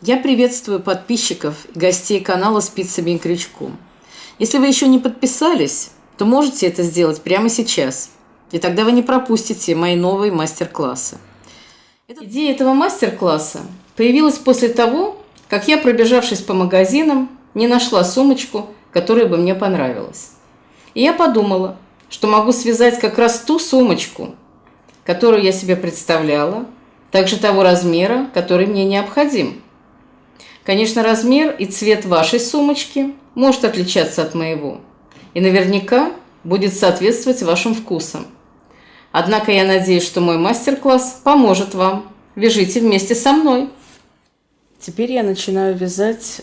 Я приветствую подписчиков и гостей канала «Спицами и крючком». Если вы еще не подписались, то можете это сделать прямо сейчас, и тогда вы не пропустите мои новые мастер-классы. Идея этого мастер-класса появилась после того, как я, пробежавшись по магазинам, не нашла сумочку, которая бы мне понравилась. И я подумала, что могу связать как раз ту сумочку, которую я себе представляла, также того размера, который мне необходим. Конечно, размер и цвет вашей сумочки может отличаться от моего и наверняка будет соответствовать вашим вкусам. Однако я надеюсь, что мой мастер-класс поможет вам. Вяжите вместе со мной. Теперь я начинаю вязать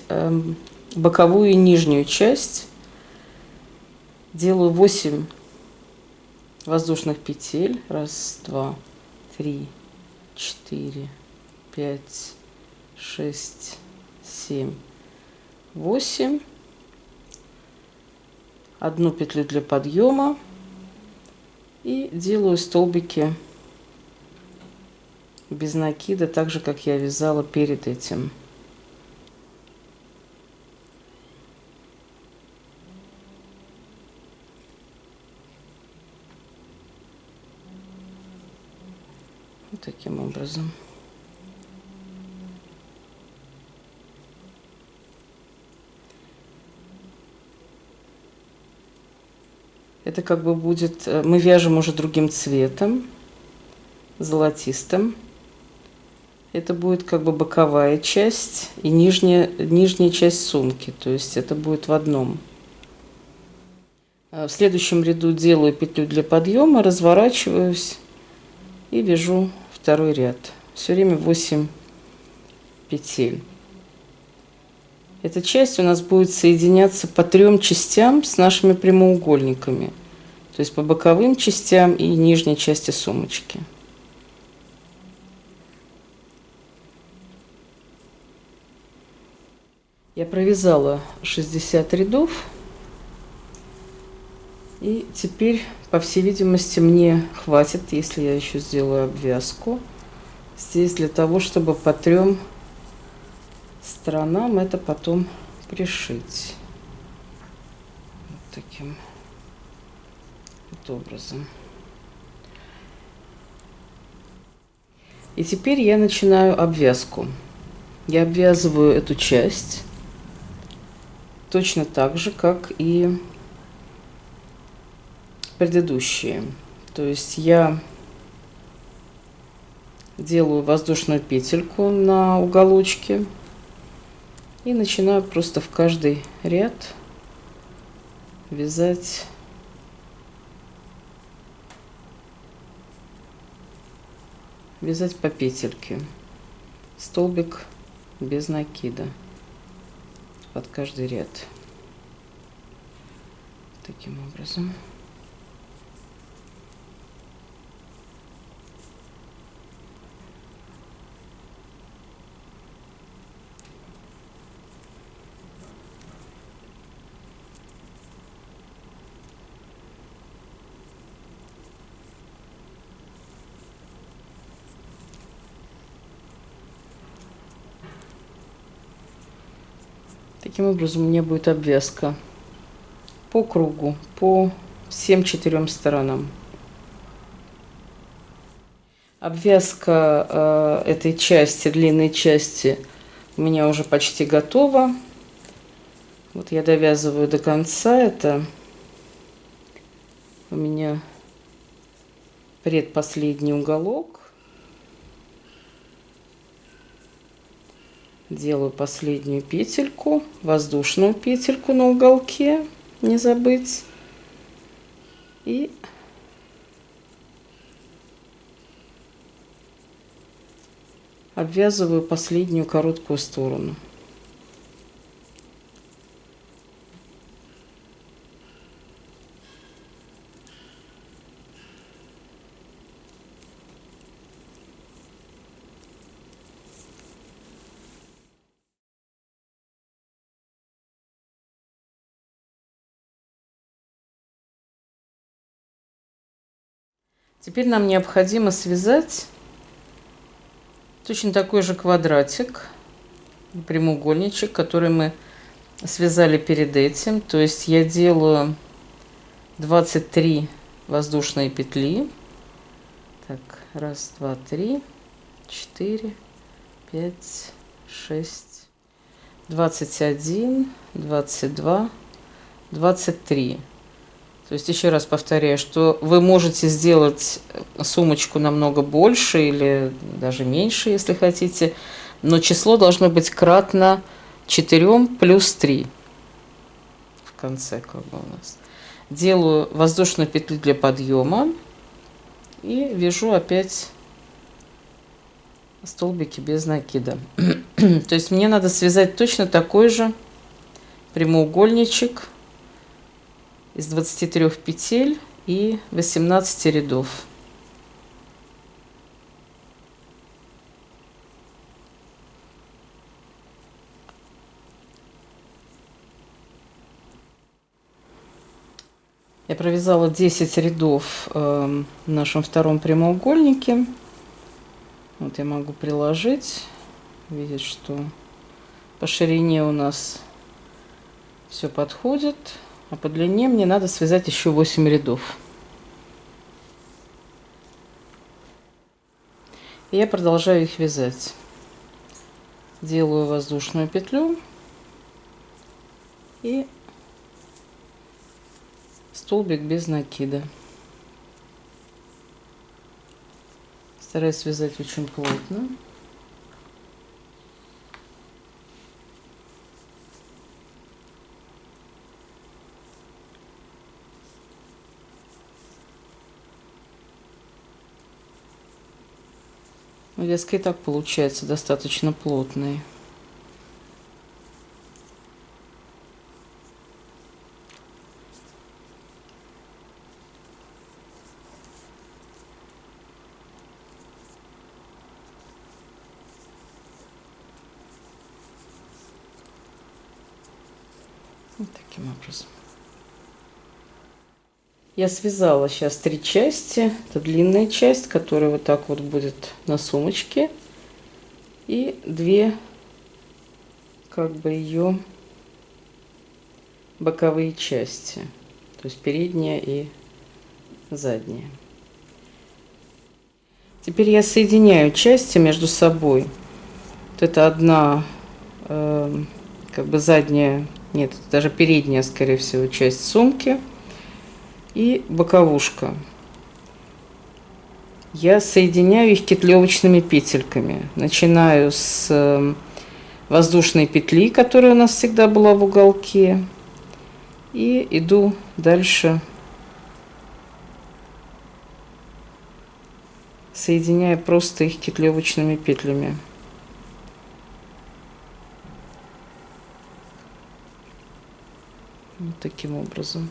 боковую и нижнюю часть. Делаю 8 воздушных петель. 1, 2, 3, 4, 5, 6, 7, 8. Одну петлю для подъема и делаю столбики без накида, так же как я вязала перед этим. Вот таким образом. Это как бы будет, мы вяжем уже другим цветом, золотистым. Это будет как бы боковая часть и нижняя часть сумки, то есть это будет в одном. В следующем ряду делаю петлю для подъема, разворачиваюсь и вяжу второй ряд. Все время 8 петель. Эта часть у нас будет соединяться по 3 частям с нашими прямоугольниками, то есть по боковым частям и нижней части сумочки. Я провязала 60 рядов, и теперь, по всей видимости, мне хватит, если я еще сделаю обвязку здесь, для того, чтобы по 3 сторонам это потом пришить вот таким вот образом. И теперь я начинаю обвязку. Я обвязываю эту часть точно так же, как и предыдущие. То есть я делаю воздушную петельку на уголочке и начинаю просто в каждый ряд вязать по петельке, столбик без накида под каждый ряд. Таким образом. Таким образом у меня будет обвязка по кругу, по всем 4 сторонам. Обвязка этой части, длинной части, у меня уже почти готова. Вот я довязываю до конца. Это у меня предпоследний уголок. Делаю последнюю петельку, воздушную петельку на уголке, не забыть. И обвязываю последнюю короткую сторону. Теперь нам необходимо связать точно такой же квадратик прямоугольничек, который мы связали перед этим. То есть я делаю 23 воздушные петли. Так, раз, два, три, 4, 5, 6, 21, 22, 23. То есть еще раз повторяю, что вы можете сделать сумочку намного больше или даже меньше, если хотите, но число должно быть кратно 4 плюс 3 в конце как бы у нас. Делаю воздушную петлю для подъема и вяжу опять столбики без накида. То есть мне надо связать точно такой же прямоугольничек из 23 петель и 18 рядов. Я провязала 10 рядов в нашем втором прямоугольнике. Вот я могу приложить, видеть, что по ширине у нас все подходит. А по длине мне надо связать еще 8 рядов. И я продолжаю их вязать. Делаю воздушную петлю и столбик без накида. Стараюсь связать очень плотно. Вязка и так получается достаточно плотной. Вот таким образом. Я связала сейчас 3 части. Это длинная часть, которая вот так вот будет на сумочке. И 2 как бы ее боковые части. То есть передняя и задняя. Теперь я соединяю части между собой. Вот это одна как бы задняя, нет, даже передняя, скорее всего, часть сумки. И боковушка. Я соединяю их кетлевочными петельками. Начинаю с воздушной петли, которая у нас всегда была в уголке. И иду дальше, соединяя просто их кетлевочными петлями. Вот таким образом.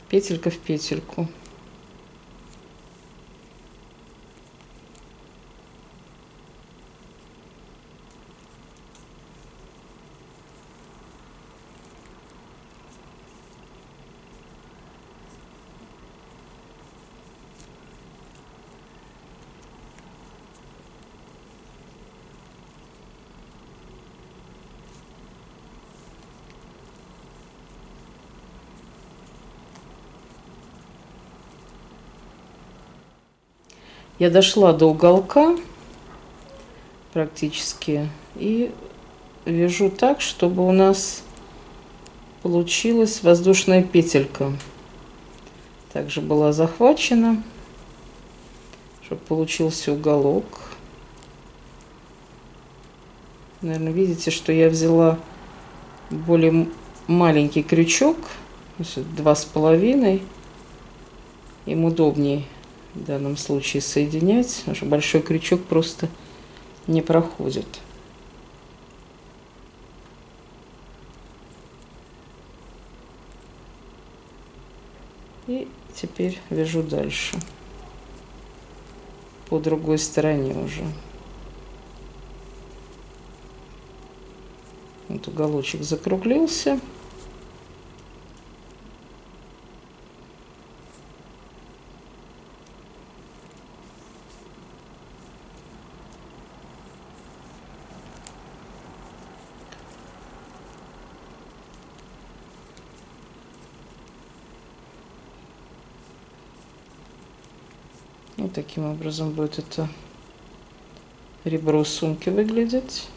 Петелька в петельку. Я дошла до уголка практически и вяжу так, чтобы у нас получилась воздушная петелька. Также была захвачена, чтобы получился уголок. Наверное, видите, что я взяла более маленький крючок, 2,5. Им удобнее в данном случае соединять, потому что большой крючок просто не проходит. И теперь вяжу дальше по другой стороне уже. Вот уголочек закруглился. Вот таким образом будет это ребро сумки выглядеть.